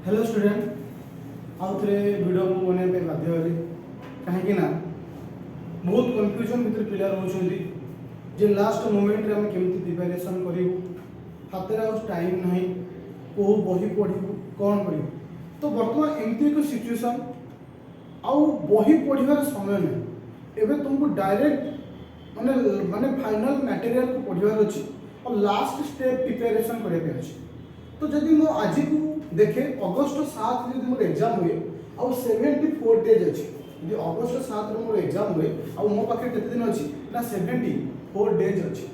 Hello student आउ थे video को बनने बाध्य कहीं बहुत कन्फ्यूजन भितर पिला रोचे जे लास्ट मोमेंट रे हम केमती प्रिपरेशन करूँ हाथ में टाइम ना कौ बही पढ़ू कौन करूँ तो बर्तमान एमती एक सिचुएशन आउ बही पढ़ार समय नहीं एवं तुमको डायरेक्ट माने माने फाइनल मटेरियल को पढ़ार अच्छी और लास्ट स्टेप प्रिपरेशन करने अच्छी तो जदि मो आज को देखे अगस्त 7 जब मोर एग्जाम हुए आउ 74 डेज अच्छी यदि अगस्त 7 रे मोर एग्जाम हुए आउ मो पाखे केते दिन अच्छी ना 74 डेज अच्छी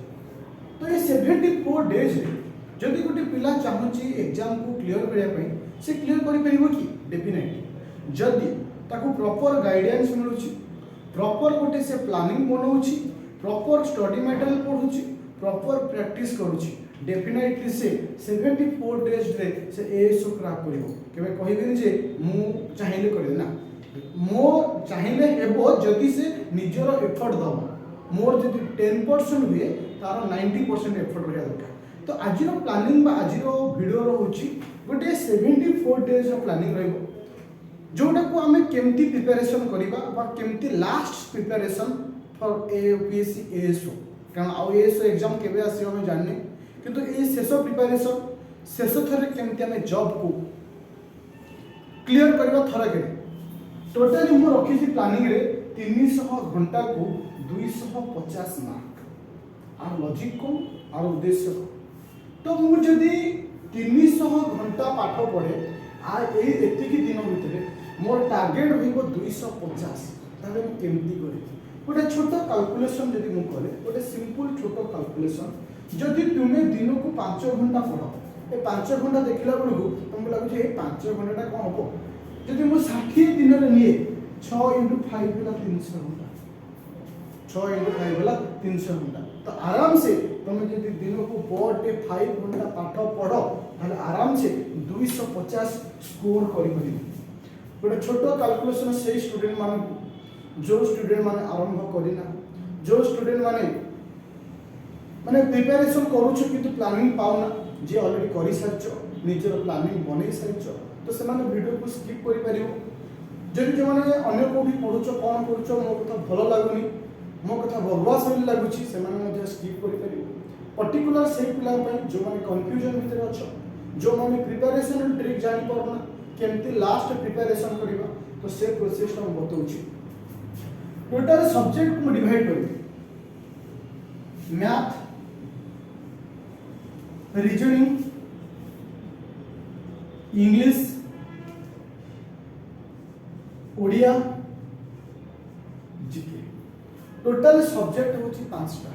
तो ये 74 डेज रे जदि गोटे पिला चाहूची एग्जाम को क्लियर करिया पई से क्लियर करि परिबो कि डेफिनेटली जदि ताको प्रॉपर गाइडेंस मिलुची प्रॉपर गोटे से प्लानिंग बनाउची प्रॉपर स्टडी मटेरियल पढुची प्रॉपर प्रैक्टिस करूची डेफिनेटली से 74 डेज रे से एएसओ क्रैक करिवो केबे कहिबेनी जे मु चाहिले करिदे ना मो चाहिले हेबो जदि से निजरो एफर्ट दबो मोर जदि 10% हुए तार 90% एफर्ट रहया दरकार तो आजिरो प्लानिंग बा आजिरो वीडियो रो होची गोटे 74 डेज रो प्लानिंग रहइबो जोटा को हमें केमती प्रिपरेशन करिबा बा केमती last preparation for APSC ASO कारण आ एएसओ एग्जाम केबे आसी हम जानने किंतु ये शेष प्रिपरेशन शेष थर केमती आम जॉब को क्लियर करवा थर के टोटाली मु रखी प्लानिंग रे 300 घंटा को 250 मार्क आर लॉजिक को आर उद्देश्य को तो मु जदि 300 घंटा पाठ पढ़े आ एतिकी दिन भितर मोर टार्गेट होइबो 250 ताले मु केमती करी गोटे छोट कैलकुलेशन जदि मु करे गोटे सिंपल छोट कैलकुलेशन जदि तुम्हें दिन को 5 घंटा पढ़ ये 5 घंटा देखला बेलू तुमको लगुच ये 5 घंटा कौन हम जदि मुझे 60 दिन में निए 6 × 5 है 300 घंटा 6 × 5 है 300 घंटा तो आराम से तुम जब दिन को पर डे 5 घंटा पाठ पढ़ ताले आराम से 250 स्कोर कर गोटे छोट कैलकुलेशन से स्टूडेंट मान जो स्टूडेंट माने आरंभ करना जो स्टूडेंट माने माने प्रिपरेशन करूछ किंतु प्लानिंग पाउना जे ऑलरेडी करि सारछ निजर प्लानिंग बनै सारछ तो से माने वीडियो को स्किप करि परिबो जदि जे माने अन्य कोठी पढुछ कोन करूछ मो कथा भलो लागुनी मो कथा बकवास होई लागुची से माने मध्ये स्किप करि परिबो पर्टिकुलर से पिला पय जो माने कंफ्यूजन भीतर अछ जो माने प्रिपरेशन ट्रिक जानि परना केमती लास्ट प्रिपरेशन करिबा तो से प्रोसेस हम बतौछि टोटल सब्जेक्ट को डिवाइड करि math reasoning English Odia GK total subject होची 5टा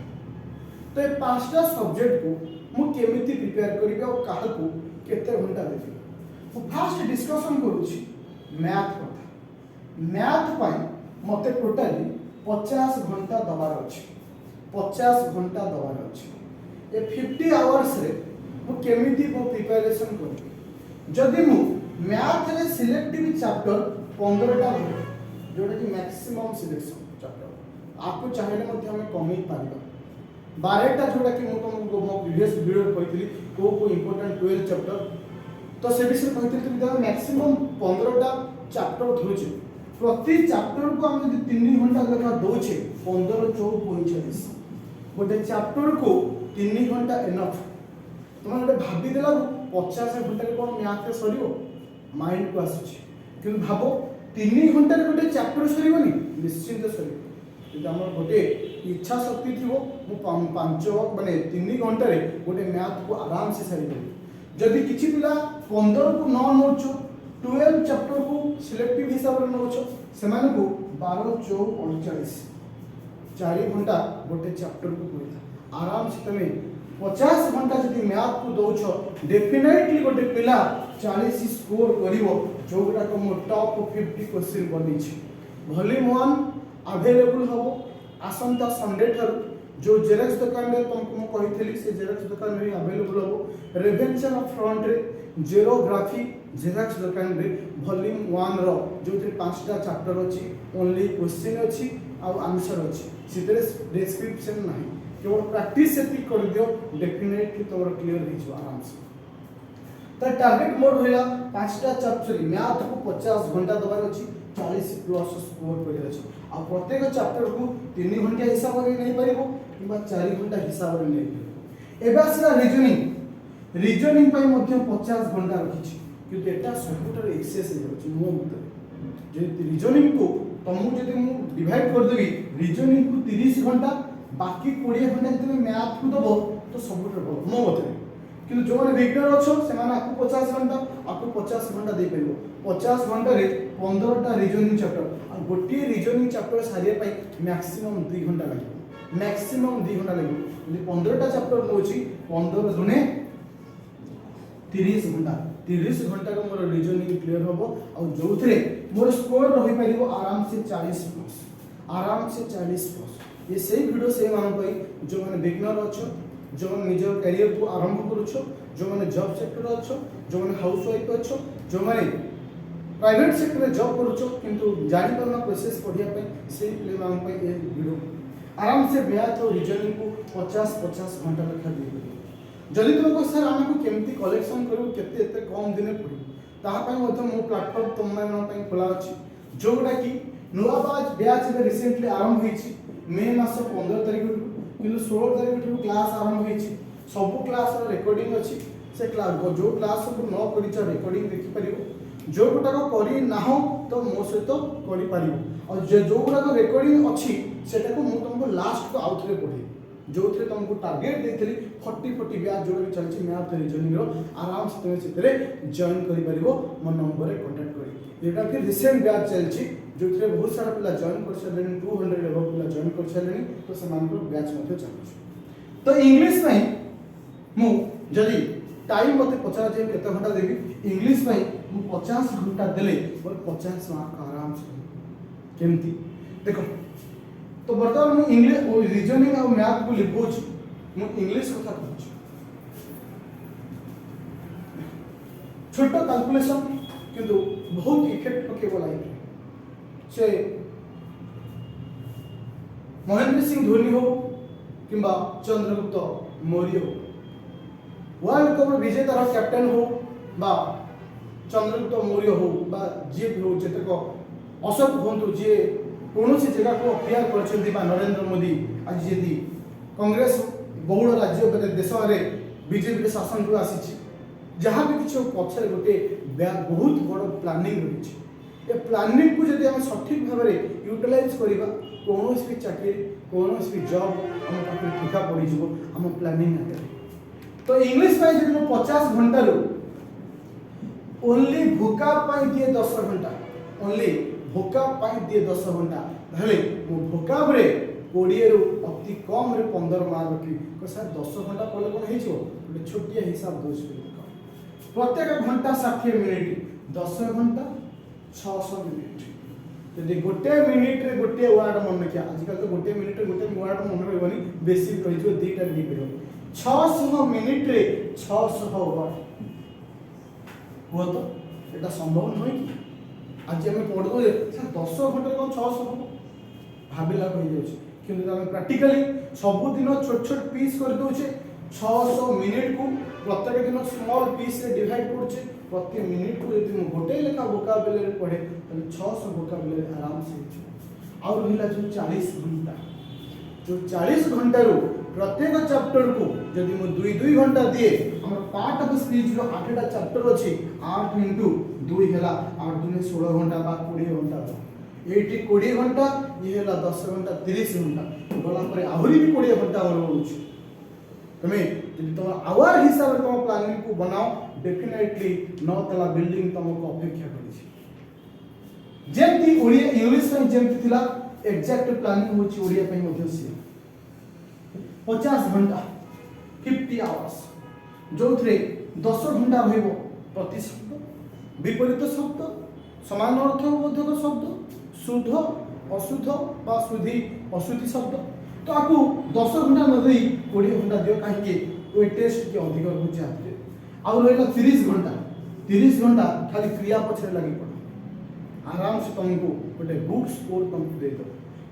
तो ये 5टा सब्जेक्ट को मु केमिति प्रिपेयर करिबे और काहा को केते घंटा देबे मु फास्ट डिस्कशन करूची मैथ कथा मैथ पाई मते टोटली 50 घंटा दबार अछि 50 घंटा दबार अछि ए 50 आवर्स रे मु केमिति को प्रिपरेशन करी जदि मु मैथ रे सिलेक्टिव चैप्टर 15टा जोटा कि मैक्सिमम सिलेक्शन चैप्टर आपको चाहेले मध्ये हम कमी पारिबा 12टा जोटा कि मु तुमको मो प्रीवियस वीडियो कहितली को इंपोर्टेंट 12 चैप्टर तो से विषय कहितली कि मैक्सिमम 15टा चैप्टर धुचे प्रति चैप्टर को हम यदि 3 घंटा लेखा दोछे 15 4 45 गोटे चैप्टर को 3 घंटा एनफ तुम गोटे भाभी देला 50 घंटा कौन मैथ सर माइंड को आसुची कि भाव 3 घंटा गोटे चैप्टर सरनी निश्चिंत सर आम गोटे इच्छा शक्ति थी मु 5 माने 3 घंटे गोटे मैथ को आराम से सारी जदि किसी पिला 15 को न नोचो 12 चैप्टर को सिलेक्टिव हिसाब से नोचो से 12 4 48 4 घंटा गोटे चैप्टर को पढ़ा आराम से तुम 50 घंटा जब मैथ को दौछ डेफिनेटली गोटे पिला 40 स्कोर करिवो जोगरा को मो टॉप 50 क्वेश्चन बनी वॉल्यूम 1 अवेलेबल हबो आसंता संडे थर जो जेरक्स दुकान रे तुमको मो कहितली से जेरक्स दुकान रे अवेलेबल हबो रेवेन्चा फ्रंट रे जीरोग्राफी जेरक्स दुकान रे वॉल्यूम 1 रो जो 5टा चैप्टर अछि ओनली क्वेश्चन अछि आ आंसर अछि सितरे डिस्क्रिप्शन नाही केवल प्रैक्टिस से कर दियो डेफिनेटली तोर क्लियर हो आराम से तो टारगेट मोड होइला पांचटा चैप्टर मैथ को 50 घंटा दबार अछि 40 प्लस स्कोर करिया अछि आ प्रत्येक चैप्टर को 3 घंटा हिसाब रे नै परिबो किबा 4 घंटा हिसाब रे नै परिबो एबा सिना रीजनिंग पय मध्य 50 घंटा रखिछि कि एटा सबुटर एक्सेस हे अछि मो मत जे रीजनिंग को तमु जदि मु डिवाइड कर देबी रीजनिंग को 30 घंटा बाकी 20 घंटा जदि मैथ को दबो तो सबुटर भलो मो मत किंतु जो माने बिगनर अछो से माने आपको 50 घंटा आपको 50 घंटा दे परिबो 50 घंटा रे 15 टा रीजनिंग चैप्टर आ गोटी रीजनिंग चैप्टर सारिया पई मैक्सिमम 2 घंटा लागिबो मैक्सिमम 2 घंटा लागिबो यदि 15 टा चैप्टर नोची 15 गुणे 30 घंटा 30 घंटा रो मोर रीजनिंग क्लियर होबो आ जोथरे मोर स्कोर रही परिबो आराम से 40 प्लस आराम से 40 प्लस ये सही वीडियो से मान पई जो माने बिगनर अछो जो माने निजर करियर को आरंभ करूछो जो माने जॉब सेक्टर अछो जो माने हाउस वाइफ अछो जो माने प्राइवेट सेक्टर में जॉब करूछो किंतु जानि परना प्रोसेस पढिया पे से ले मान पे ये वीडियो आराम से मैथ और रीजनिंग को 50 घंटा लेखा दे जदि तुमको सर हमको केमती कलेक्शन करू केते एते कम दिन पड़ी ताहा पय मध्य मो प्लेटफॉर्म तुम मान पे खोला अछि जोटा कि नुवा बैच में रिसेंटली आरंभ होईछि मे मास 15 तारिख किंतु 16 तारिख ठू क्लास आरंभ होईछि सब क्लास रो रिकॉर्डिंग अछि से क्लास जो क्लास को न करिछ रिकॉर्डिंग देखि परिबो जो गोटा को करी नाहो तो मो सहित करि परिबो और जो गोटा को रिकॉर्डिंग अछि सेटा को मु तुमको लास्ट को आउथरे पढी जो थे तुमको टारगेट देथली 40 ब्याज जोड़ भी चलछि मैथ रीजनिंग रो आराम से तुम सेतरे जॉइन करि परिबो मो नंबर रे कांटेक्ट करी एटा कि रिसेंट ब्याज चलछि जो थे बहुत सारा पिला जॉइन कर छलेनी 200 एबो पिला जॉइन कर छलेनी तो समान को ब्याज मध्ये चलछि तो इंग्लिश में मु जदी टाइम मते पचार जे केते घंटा देबी इंग्लिश में मु 50 घंटा देले और 50 मार्क आराम से केमती देखो तो बर्तमान मु इंग्लिश और रीजनिंग और मैथ को लिखोछ मु इंग्लिश कथा कहूछ छोटा कैलकुलेशन किंतु बहुत इफेक्ट पकेबो लाइफ से महेंद्र सिंह धोनी हो किंबा चंद्रगुप्त मौर्य हो वर्ल्ड कप विजेता कैप्टेन हो बा चंद्रगुप्त मौर्य हो बा जे भी हो जेतक अशोक होंतु जे कौन सी जगह को अपेयर करछन्ती बा नरेंद्र मोदी आज यदि कांग्रेस बहुल राज्य देश में बीजेपी के शासन को आसी जहाँ भी किसी पक्षर गोटे बहुत बड़ प्लानिंग रही ये प्लानिंग को जब आम सठिक भाव में यूटिलाइज करवा कौन भी चाकरी कौन भी जॉब आम पाखे ठिका पड़ज आम प्लानिंग तो इंग्लिश में जब 50 घंटा ओनली भूका दिए 10 घंटा ओनली भोका दिए 10 घंटा हेले मो भोकाब रे 20 रु अति कम रे 15 मार्क रखी को सर 10 घंटा पले कोन हे छो गोटे छोटिया हिसाब दोस प्रत्येक घंटा 60 मिनिट 10 घंटा 600 मिनिट यदि गोटे मिनिट रे गोटे वर्ड मन रखिया आजकल तो गोटे मिनिट रे गोटे वर्ड मन रहबनी बेसिक रही जो दीटा नहीं करियो 600 मिनिट रे 600 वर्ड हो तो एटा संभव नहीं कि आज आम पढ़ दे 10 घंटे कौन 600 भाविला कि प्राक्टिकली सबुदिन छोट छोट पीस कर दे 600 मिनिट को प्रत्येक दिन स्मॉल पीस रे डिवाइड करछे प्रति मिनिट को यदि गोटे लेखा वोकाबुलरी पढ़े तो 600 वोकाबुलरी आराम से और रहिला जो 40 घंटा जो 40 घंटा रो प्रत्येक चैप्टर को यदि मु 2 घंटा दिए हमर पार्ट ऑफ स्पीच रो 8टा चैप्टर अछि 8 * 2 हेला 8 दिन 16 घंटा बा 20 घंटा एटी 20 घंटा ये हेला 10 घंटा 30 घंटा गला पर आहुरी भी 20 घंटा और होउछ तमे यदि तुम आवर हिसाब रे तुम प्लानिंग को बनाओ डेफिनेटली 9 तला बिल्डिंग तुमको अपेक्षा करिछि जेंती ओडिया इंग्लिश में जेंती थिला एग्जैक्ट प्लानिंग होछि ओडिया पे मध्ये से 50 घंटा 50 आवर्स जो थे 10 घंटा रहइबो प्रति शब्द विपरीत शब्द समान अर्थबोधक शब्द शुद्ध अशुद्ध बा शुद्धि अशुद्धि शब्द तो आपको 10 घंटा न देई 20 घंटा दियो काहे के टेस्ट के अधिक हो जाते और रहला 30 घंटा खाली क्रिया पछरे लागि पड़ आराम से तुमको गोटे बुक स्कोर तुमको दे दो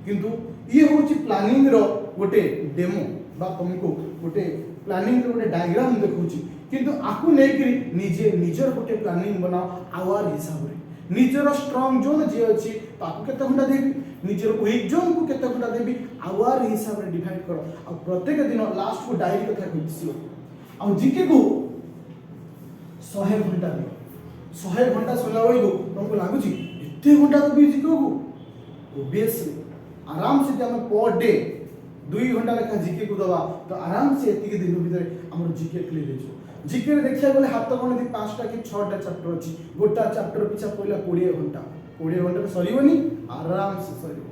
किंतु ये होची प्लानिंग रो गोटे डेमो बा तुमको गोटे प्लानिंग रो गोटे डायग्राम देखौची किंतु आकु नेकरी निजे निजर गोटे प्लानिंग बनाओ आवर हिसाब रे निजर स्ट्रांग जोन जे अछि ताकु केते घंटा देबी निजर वीक जोन को केते घंटा देबी आवर हिसाब रे डिवाइड करो आ प्रत्येक दिन लास्ट को डायरी कथा कहिसियो आ जीके को 100 घंटा दियो 100 घंटा सुनला बेलू तुमको लागुची एते घंटा तो भी जीके को ओबियसली आराम से हम पर डे 2 घंटा लेखा जीके को दवा तो आराम से एतिके दिन भीतर हमर जीके क्लियर हो जीके देखिया गले हाथ गणति 5टा कि 6टा चैप्टर अछि गोटा चैप्टर पिछा पहिला 20 घंटा सरीबनी आराम से सरीब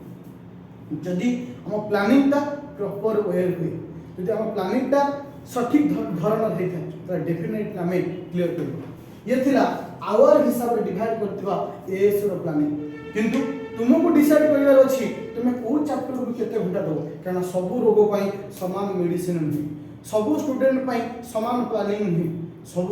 जदि हम प्लानिंग ता प्रॉपर वे हुए जदि हम प्लानिंग ता सठिक धरण रे था तो डेफिनेटली हमें क्लियर करबो ये थिला आवर हिसाब रे डिवाइड करथिबा एएस रो प्लानिंग किंतु तुमको डिसाइड करिवार अछि तुमे को चैप्टर को केते घंटा दो काना सब रोग पई समान मेडिसिन नहीं सब स्टूडेंट पई समान प्लानिंग नहीं सब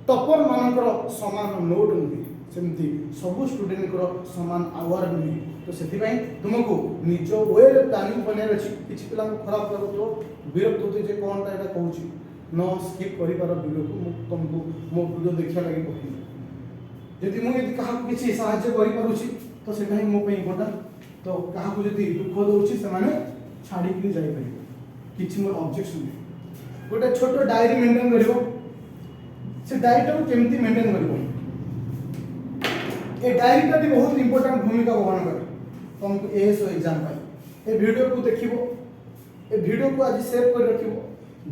टॉपर मानकर समान नोट नहीं सेमती सब स्टूडेंट को समान आवर नहीं तो सेति पई तुमको निज वे प्लानिंग बने अछि किछि पिला को खराब लागो तो विरक्त होते जे कोनटा एटा कहूची न स्किप करि पार वीडियो को तुमको मो वीडियो देखिया लागि कहि यदि मु यदि कहा किछि सहायता करि पारुछि तो सेटा ही मो पे इम्पोर्टेंट तो कहा को यदि दुख दउछि से माने छाडी के जाई परिबो किछि मोर ऑब्जेक्शन नहीं गोटे छोटो डायरी मेंटेन करिवो से डायरी को केमती मेंटेन करिवो ए डायरी का भी बहुत इंपोर्टेंट भूमिका वहन करे तुमको एएसओ एग्जाम पाई ए वीडियो को देखिवो ए वीडियो को आज सेव कर रखिवो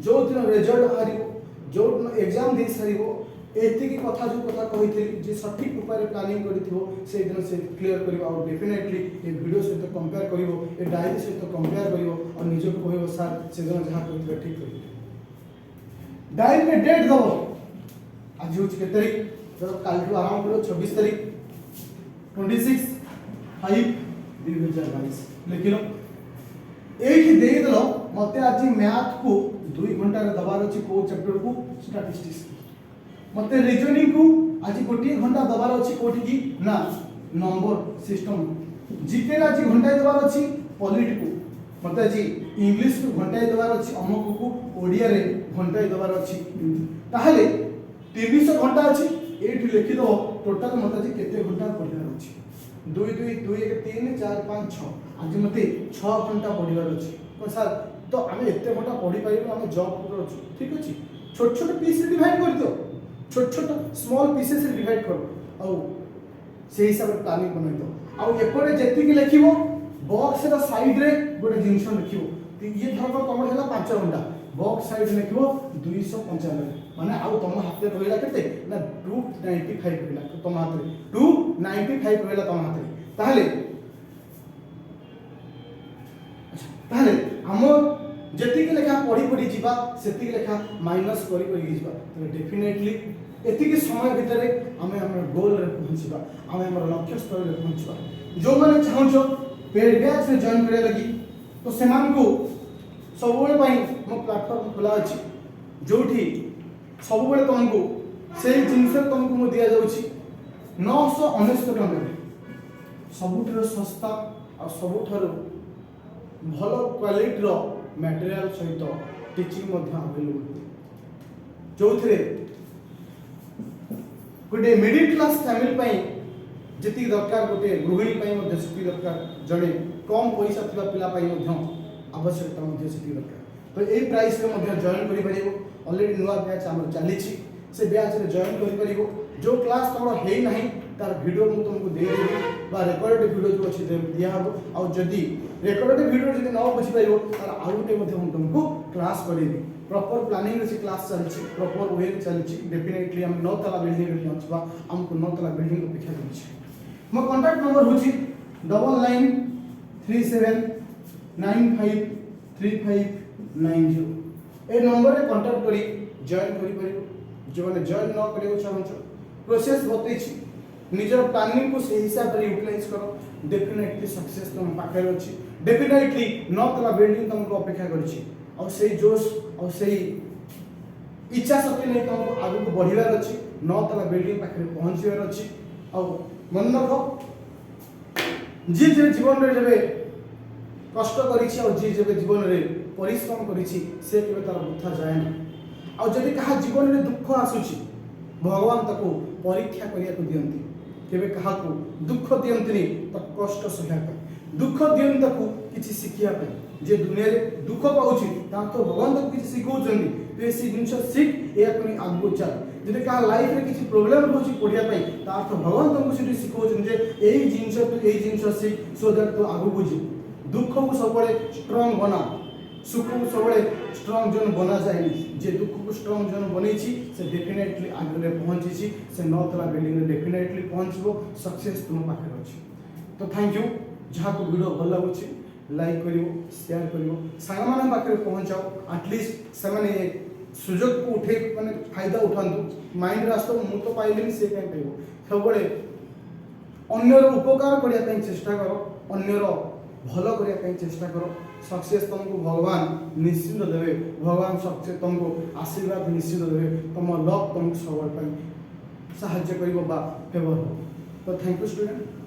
जो दिन रिजल्ट हारिवो जो दिन एग्जाम दे सारिवो एति की कथा जो कथा कहिथिली जे सठिक उपाय प्लानिंग करिथिवो से दिन से क्लियर करिवो और डेफिनेटली ए वीडियो सहित कंपेयर करिवो ए डायरी सहित कंपेयर करिवो और निज को कहइवो सर से जन जहां कहिथिबे ठीक करिवो डायरी में डेट दबो आज होछ के तारीख तो काल को आराम करो 26 तारीख 26/5/2022 लिखिलो एठी देई दलो मते आज मैथ को 2 घंटा रे दबार अछि को चैप्टर को स्टैटिस्टिक्स मते रीजनिंग को आज गोटी घंटा दबार अछि कोठी की ना नंबर सिस्टम जीके आज घंटा दबार अछि पॉलिटी को मते आज इंग्लिश को घंटा दबार अछि अमक को ओडिया रे घंटा दबार अछि ताहले 300 घंटा अछि एठी लिखि दो टोटल मते आज केते घंटा पढिबार अछि 2 2 2 1 3 4 5 6 आज मते 6 घंटा पढिबार अछि को सर तो आमे एते घंटा पढि पाइबो आमे जॉब कर अछि ठीक अछि छोट छोट पीस रे डिवाइड कर दियो छोट छोट स्मॉल पीसेस रे डिवाइड करो आउ से हिसाब रे प्लानिंग बनाइ दो आउ एपरे जेति कि लिखिबो बॉक्स रा साइड रे गोटे जिंस लिखिबो ये धरको कमर हैला 5 घंटा बॉक्स साइड लिखिबो 295 माने आउ तुम हाथ रे रहला केते ना 295 रहला तो तुम हाथ रे 295 रहला तुम हाथ रे ताहले ताहले हम जेति के लेखा पढ़ी पढ़ी जीवा सेति के लेखा माइनस करी करी जीवा तो डेफिनेटली एति के समय भितरे हमें हमर गोल रे पहुंचीबा हमें हमर लक्ष्य स्तर रे पहुंचीबा जो माने चाहछो पेड बैच रे जॉइन करे लगी तो सेमान को सबुबेले पई मो प्लेटफार्म खुला अछि जोठी सबुबेले तुमको से जिंस तुमको मो दिया जाउछि 999 टका सबुठर सस्ता और सबुठर भलो क्वालिटी रो मटेरियल सहित टीचिंग मध्ये अवेलेबल जो थे गोटे मिडिल क्लास फैमिली पई जति दरकार गोटे गृहिणी पई मध्ये सेति दरकार जणे कम पैसा थिबा पिला पई मध्ये आवश्यकता मध्ये सेति दरकार तो ए प्राइस रे मध्ये जॉइन करि परिबो ऑलरेडी नुवा बैच हमर चली छी से बैच रे जॉइन करि परिबो जो क्लास तमरो हे नाही तार वीडियो मु तुमको दे देबी बा रिकॉर्डेड वीडियो जो अछि दिया हबो और जदी रिकॉर्डेड वीडियो जदी न बुझि पाइबो तार आउटे मध्ये हम तुमको क्लास करेबी प्रॉपर प्लानिंग रे क्लास चली छी प्रॉपर वे चली छी डेफिनेटली हम 9 तला बिल्डिंग रे पहुंचबा हमको 9 तला बिल्डिंग अपेक्षा करि छी मो कांटेक्ट नंबर होची 9937953590 ए नंबर रे कांटेक्ट करी जॉइन करि परिबो जो माने जॉइन न करियो चाहछो प्रोसेस बतै छी निजर प्लानिंग को सही हिसाब रे यूटिलाइज करो डेफिनेटली सक्सेस तुम पाखे अछि डेफिनेटली 9 तला बिल्डिंग तुमको अपेक्षा करि छी और सही जोश और सही इच्छा शक्ति नहीं तुमको आगु को बढ़िबार अछि 9 तला बिल्डिंग पाखे पहुंचबार अछि और मन रखो जी जे जीवन रे जबे कष्ट करिछि और जी जबे जीवन रे परिश्रम करिछि से केबे तार बुथा जाय ना आ जदि कहा जीवन में दुख आसुची भगवान ताको परीक्षा करिया को दियंती केबे कहा को दुख दियंतनी तो कष्ट सह्या पे दुख दियंती ताको किछि शिखिया पे जे दुनिया रे दुख पाउची ता तो भगवान ताको किछि सिखौचंदी तो एसी जिंस सीख या कोनी आगु चल जदि कहा लाइफ रे किछि प्रॉब्लम होची पढ़िया पई ता तो भगवान तुमको सिटी सिखौचन जे एई जिंस तो एई जिंस सीख सो दैट तो आगु बुझी दुख को सबले स्ट्रांग बना सुख को सबले स्ट्रांग जन बना जाए जे दुख को स्ट्रांग जन बनेछि से डेफिनेटली आगे पहुंची से नौतला बिल्डिंग में डेफिनेटली पहुंचबो सक्सेस तुम पाखे अछि तो थैंक यू जहाँ को वीडियो भल लगुछि लाइक करियो शेयर करियो सांग माने पाखे पहुंचाओ एटलीस्ट से माने सुजोग को उठे माने फायदा उठांतु माइंड रास्ता मु तो पाइलिन से कहीं पाइबो सबले अन्यर उपकार करिया पई चेष्टा करो अन्यर भल करिया पई चेष्टा करो सक्सेस तुमको भगवान निश्चित देवे भगवान सक्सेस तुमको आशीर्वाद निश्चित देवे तुम लक तुमको सब साहाय्य करिवो बा फेवर हो तो थैंक यू स्टूडेंट।